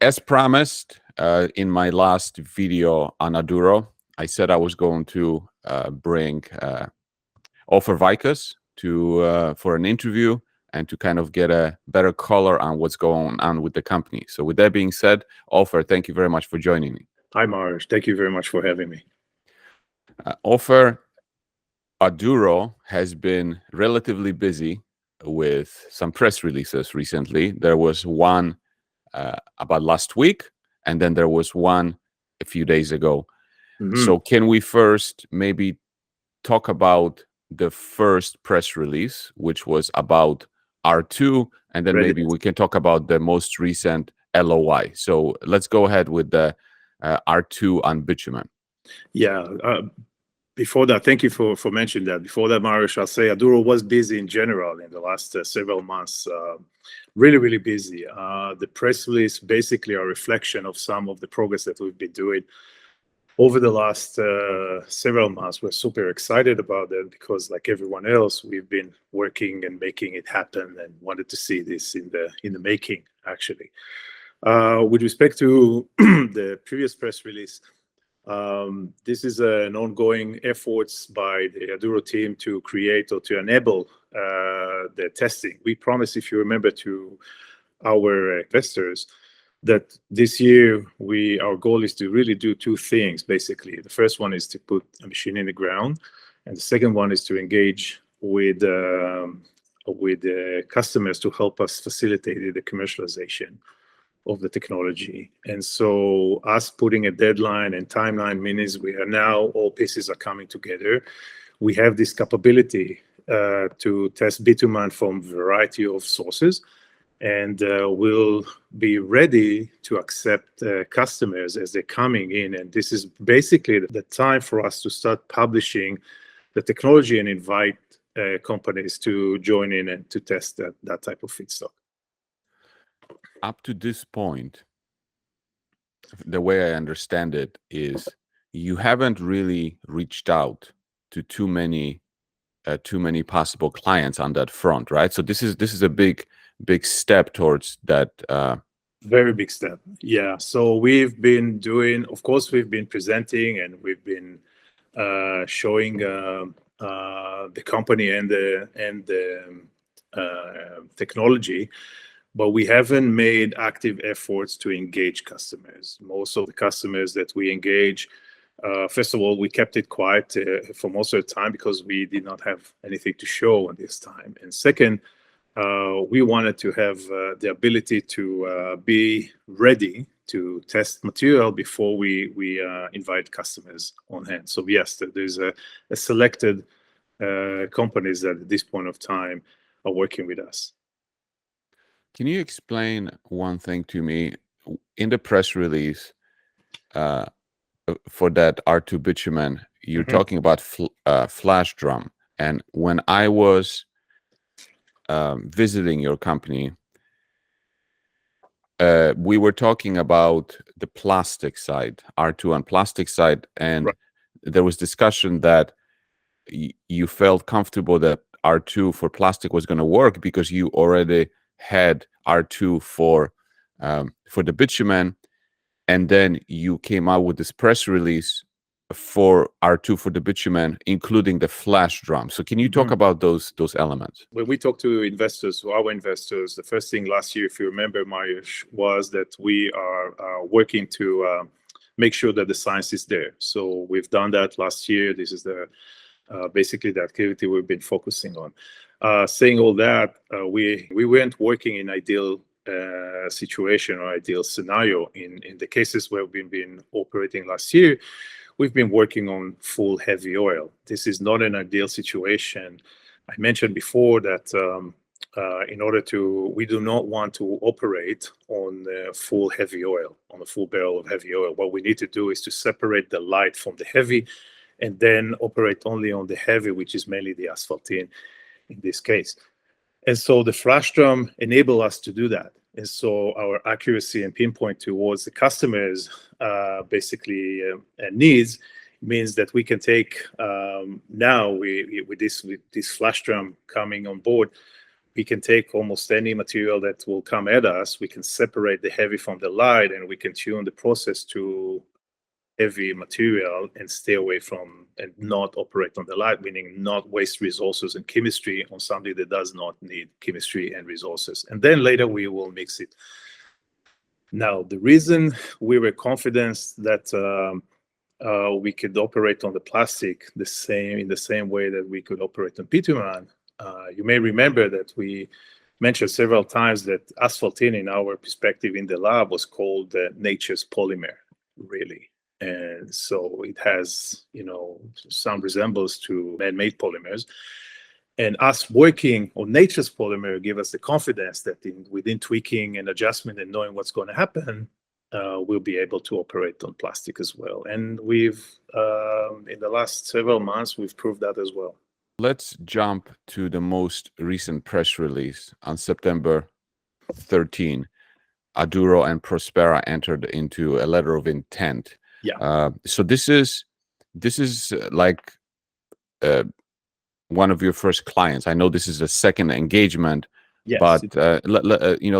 As promised, in my last video on Aduro, I said I was going to bring Ofer Vicus for an interview and to kind of get a better color on what's going on with the company. So with that being said, Ofer, thank you very much for joining me. Hi, Mariusz. Thank you very much for having me. Ofer, Aduro has been relatively busy with some press releases recently. There was one about last week, and then there was one a few days ago. So can we first maybe talk about the first press release, which was about R2, and then maybe we can talk about the most recent LOI. So let's go ahead with the R2 on Bitumen. Yeah. Before that, thank you for mentioning that. Before that, Mariusz, I'll say Aduro was busy in general in the last several months. Really, really busy. The press release basically a reflection of some of the progress that we've been doing over the last several months. We're super excited about that because, like everyone else, we've been working and making it happen and wanted to see this in the making, actually. With respect to the previous press release, this is an ongoing efforts by the Aduro team to create or to enable the testing. We promised, if you remember, to our investors that this year our goal is to really do two things, basically. The first one is to put a machine in the ground, and the second one is to engage with customers to help us facilitate the commercialization of the technology. And so us putting a deadline and timeline means we are now, all pieces are coming together. We have this capability to test Bitumen from a variety of sources, and we'll be ready to accept customers as they're coming in. And this is basically the time for us to start publishing the technology and invite companies to join in and to test that type of feedstock. Up to this point, the way I understand it is you haven't really reached out to too many possible clients on that front, right? So this is a big step towards that. Very big step. Yeah. So we've been doing, of course, we've been presenting and we've been showing the company and the technology, but we haven't made active efforts to engage customers. Most of the customers that we engage, first of all, we kept it quiet for most of the time because we did not have anything to show at this time. And second, we wanted to have the ability to be ready to test material before we invite customers on hand. So yes, there's a selected companies that at this point of time are working with us. Can you explain one thing to me? In the press release for that R2 Bitumen, you're talking about flash drum. And when I was visiting your company, we were talking about the plastic side, R2 on plastic side, and there was discussion that you felt comfortable that R2 for plastic was going to work because you already had R2 for the Bitumen, and then you came out with this press release for R2 for the Bitumen, including the flash drum. So can you talk about those elements? When we talk to investors, our investors, the first thing last year, if you remember, Mariusz, was that we are working to make sure that the science is there. So we've done that last year. This is basically the activity we've been focusing on. Saying all that, we weren't working in ideal situation or ideal scenario. In the cases where we've been operating last year, we've been working on full heavy oil. This is not an ideal situation. I mentioned before that we do not want to operate on full heavy oil, on a full barrel of heavy oil. What we need to do is to separate the light from the heavy and then operate only on the heavy, which is mainly the asphaltene in this case. And so the flash drum enable us to do that. And so our accuracy and pinpoint towards the customers basically needs means that we can take now with this flash drum coming on board, we can take almost any material that will come at us, we can separate the heavy from the light, and we can tune the process to heavy material and stay away from and not operate on the light, meaning not waste resources and chemistry on something that does not need chemistry and resources. And then later we will mix it. Now, the reason we were confident that we could operate on the plastic in the same way that we could operate on bitumen, you may remember that we mentioned several times that asphaltene, in our perspective in the lab, was called nature's polymer, really. And so it has, some resemblance to man-made polymers. And us working on nature's polymer give us the confidence that within tweaking and adjustment and knowing what's going to happen, we'll be able to operate on plastic as well. And we've, in the last several months, we've proved that as well. Let's jump to the most recent press release. On September 13, Aduro and Prospero entered into a letter of intent. Yeah. So this is like one of your first clients. I know this is a second engagement, yes, but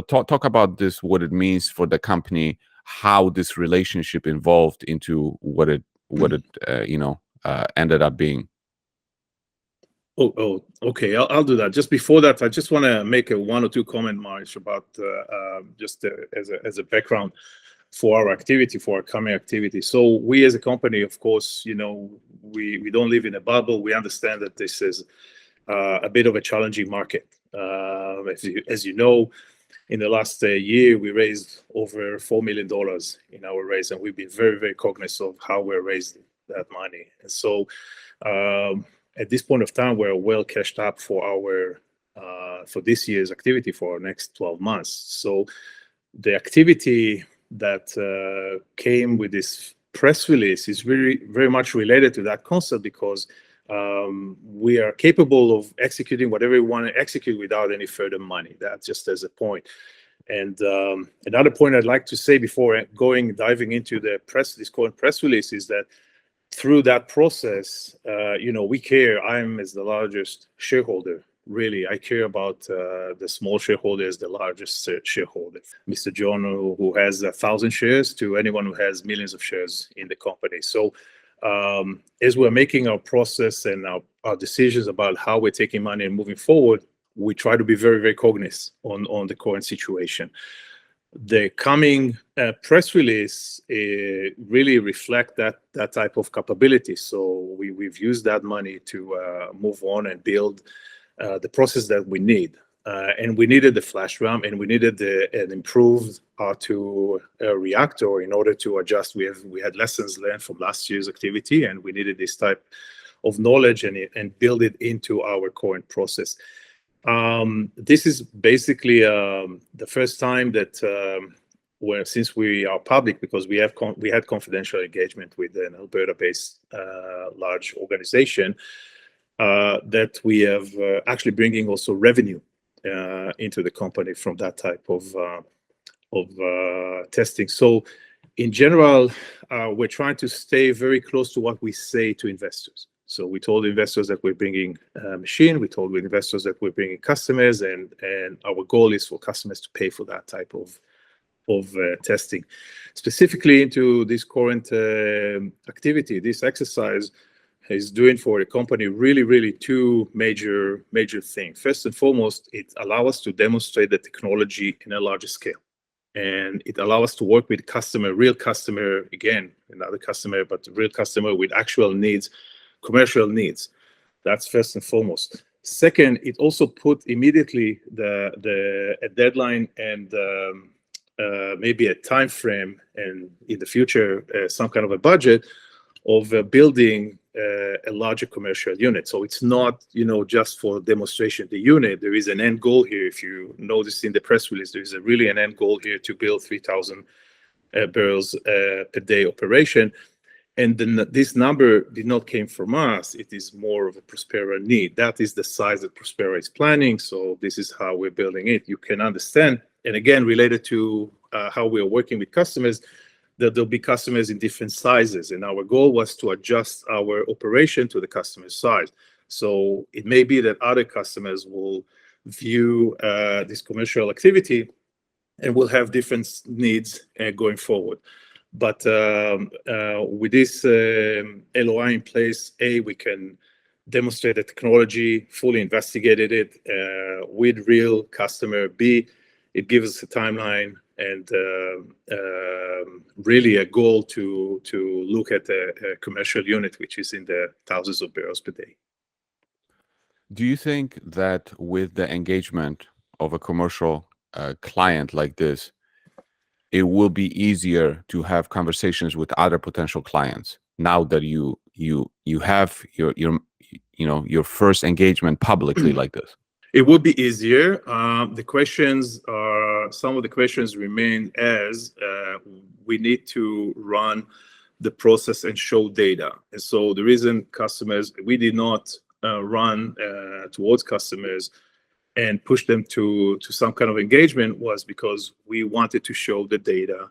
talk about this, what it means for the company, how this relationship evolved into what it ended up being. Oh, okay. I'll do that. Just before that, I just want to make one or two comments, Mariusz, about just as a background for our activity, for our coming activity. So we as a company, of course, we don't live in a bubble. We understand that this is a bit of a challenging market. As you know, in the last year, we raised over $4 million in our raise, and we've been very, very cognizant of how we're raising that money. And so at this point of time, we're well cashed up for this year's activity for our next 12 months. So the activity that came with this press release is very, very much related to that concept, because we are capable of executing whatever we want to execute without any further money. That's just as a point. And another point I'd like to say before diving into this current press release is that through that process, we care. I'm as the largest shareholder. Really, I care about the small shareholder as the largest shareholder. Mr. John, who has 1,000 shares, to anyone who has millions of shares in the company. So as we're making our process and our decisions about how we're taking money and moving forward, we try to be very, very cognizant on the current situation. The coming press release really reflect that type of capability. So we've used that money to move on and build the process that we need. And we needed the flash RAM, and we needed an improved R2 reactor in order to adjust. We had lessons learned from last year's activity, and we needed this type of knowledge and build it into our current process. This is basically the first time that since we are public, because we had confidential engagement with an Alberta-based large organization, that we have actually bringing also revenue into the company from that type of testing. So in general, we're trying to stay very close to what we say to investors. So we told investors that we're bringing a machine. We told investors that we're bringing customers, and our goal is for customers to pay for that type of testing. Specifically into this current activity, this exercise is doing for the company really, really two major things. First and foremost, it allows us to demonstrate the technology in a larger scale. And it allows us to work with real customer, again, another customer, but real customer with actual needs, commercial needs. That's first and foremost. Second, it also put immediately a deadline and maybe a time frame, and in the future some kind of a budget of building a larger commercial unit. So it's not just for demonstration the unit. There is an end goal here. If you notice in the press release, there is really an end goal here to build 3,000 barrels per day operation. And then this number did not came from us. It is more of a Prospero need. That is the size that Prospero is planning. So this is how we're building it. You can understand. And again, related to how we are working with customers, that there'll be customers in different sizes. And our goal was to adjust our operation to the customer's size. So it may be that other customers will view this commercial activity, and we'll have different needs going forward. But with this LOI in place, we can demonstrate the technology, fully investigated it with real customer. B, it gives us a timeline and really a goal to look at a commercial unit, which is in the thousands of barrels per day. Do you think that with the engagement of a commercial client like this, it will be easier to have conversations with other potential clients now that you have your first engagement publicly like this? It would be easier. The questions are, some of the questions remain as we need to run the process and show data. And so the reason we did not run towards customers and push them to some kind of engagement was because we wanted to show the data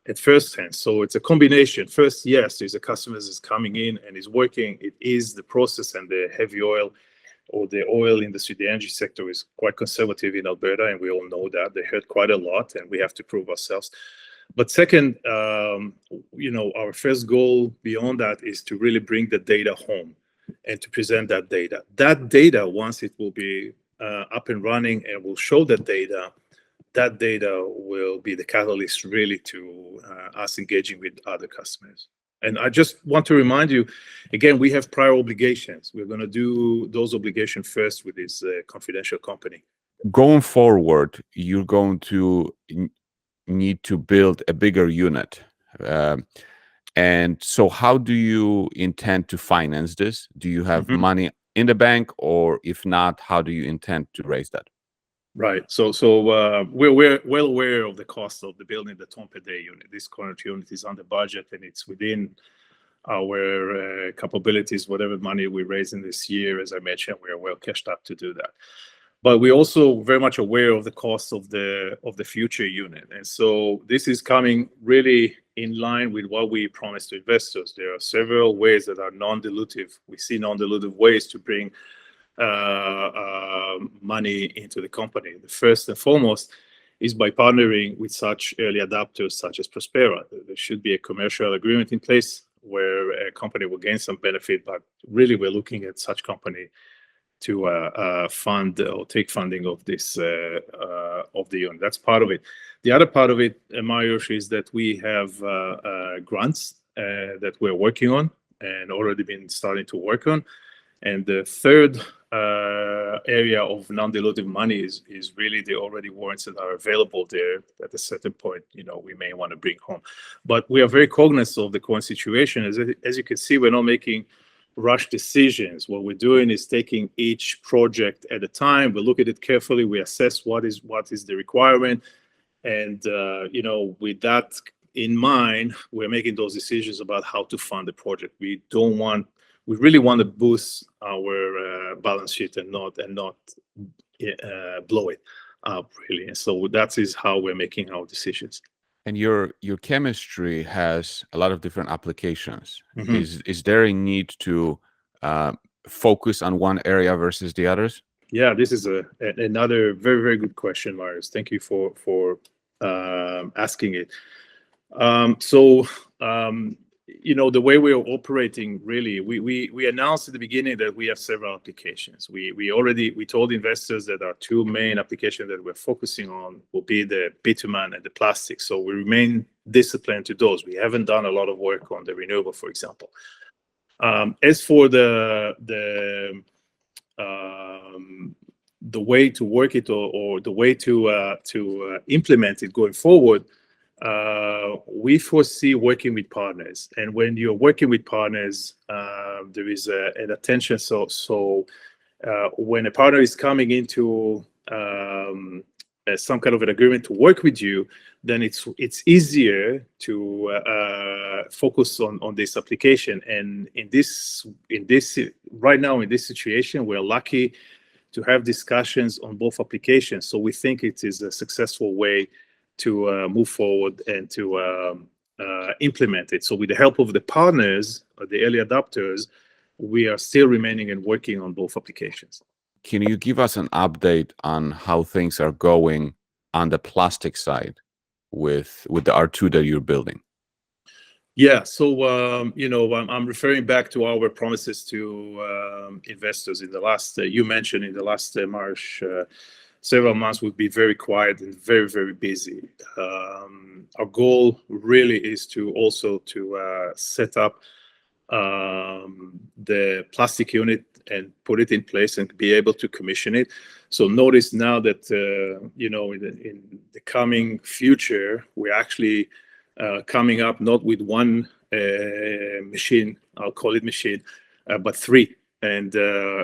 at first hand. So it's a combination. First, yes, there's a customer that's coming in and is working. It is the process, and the heavy oil or the oil industry, the energy sector is quite conservative in Alberta, and we all know that. They hurt quite a lot, and we have to prove ourselves. But second, our first goal beyond that is to really bring the data home and to present that data. That data, once it will be up and running and will show that data will be the catalyst really to us engaging with other customers. And I just want to remind you, again, we have prior obligations. We're going to do those obligations first with this confidential company. Going forward, you're going to need to build a bigger unit. And so how do you intend to finance this? Do you have money in the bank, or if not, how do you intend to raise that? Right. So we're well aware of the cost of the building the ton per day unit. This current unit is under budget, and it's within our capabilities. Whatever money we raise in this year, as I mentioned, we are well cashed up to do that. But we're also very much aware of the cost of the future unit, and so this is coming really in line with what we promised to investors. There are several ways that are non-dilutive. We see non-dilutive ways to bring money into the company. The first and foremost is by partnering with such early adopters such as Prospero. There should be a commercial agreement in place where a company will gain some benefit, but really we're looking at such company to fund or take funding of this of the unit. That's part of it. The other part of it, Mariusz, is that we have grants that we're working on and already been starting to work on. And the third area of non-dilutive money is really the already warrants that are available there. At a certain point, we may want to bring home. But we are very cognizant of the current situation. As you can see, we're not making rush decisions. What we're doing is taking each project at a time. We look at it carefully. We assess what is the requirement, and with that in mind, we're making those decisions about how to fund the project. We really want to boost our balance sheet and not blow it up, really. And so that is how we're making our decisions. And your chemistry has a lot of different applications. Is there a need to focus on one area versus the others? Yeah, this is another very, very good question, Mariusz. Thank you for asking it. The way we are operating, really, we announced at the beginning that we have several applications. We told investors that our two main applications that we're focusing on will be the bitumen and the plastic. So we remain disciplined to those. We haven't done a lot of work on the renewable, for example. As for the way to work it or the way to implement it going forward, we foresee working with partners. And when you're working with partners, there is an attention. So when a partner is coming into some kind of an agreement to work with you, then it's easier to focus on this application. And right now in this situation, we're lucky to have discussions on both applications. So we think it is a successful way to move forward and to implement it. So with the help of the partners, or the early adopters, we are still remaining and working on both applications. can you give us an update on how things are going on the plastic side with the R2 that you're building? Yeah, so I'm referring back to our promises to investors in the last. You mentioned in the last March, several months would be very quiet and very, very busy. Our goal really is to also set up the plastic unit and put it in place and be able to commission it. So notice now that in the coming future, we're actually coming up not with one machine, I'll call it machine, but three. And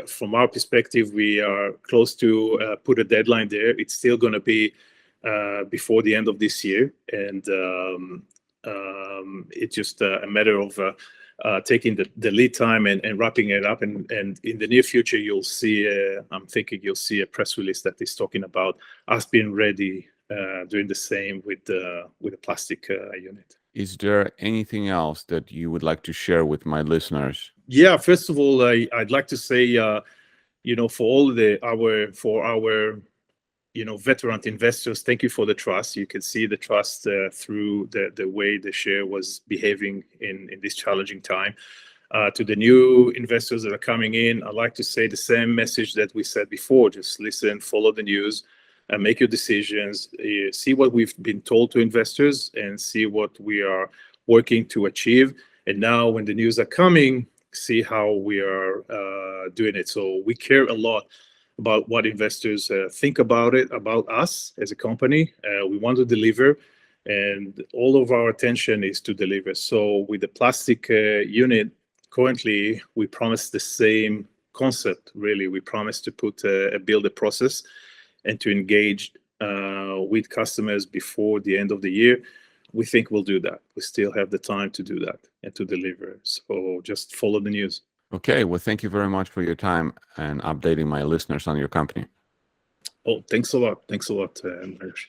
from our perspective, we are close to put a deadline there. It's still going to be before the end of this year, and it's just a matter of taking the lead time and wrapping it up. And in the near future, you'll see. I'm thinking you'll see a press release that is talking about us being ready, doing the same with the plastic unit. Is there anything else that you would like to share with my listeners? Yeah, first of all, I'd like to say, for all our veteran investors, thank you for the trust. You can see the trust through the way the share was behaving in this challenging time. To the new investors that are coming in, I'd like to say the same message that we said before. Just listen, follow the news, and make your decisions. See what we've been told to investors and see what we are working to achieve. And now when the news are coming, see how we are doing it. So we care a lot about what investors think about it, about us as a company. We want to deliver, and all of our attention is to deliver. So with the plastic unit, currently, we promise the same concept, really. We promise to build a process and to engage with customers before the end of the year. We think we'll do that. We still have the time to do that and to deliver. So just follow the news. Okay, well, thank you very much for your time and updating my listeners on your company. Oh, thanks a lot. Thanks a lot, Mariusz.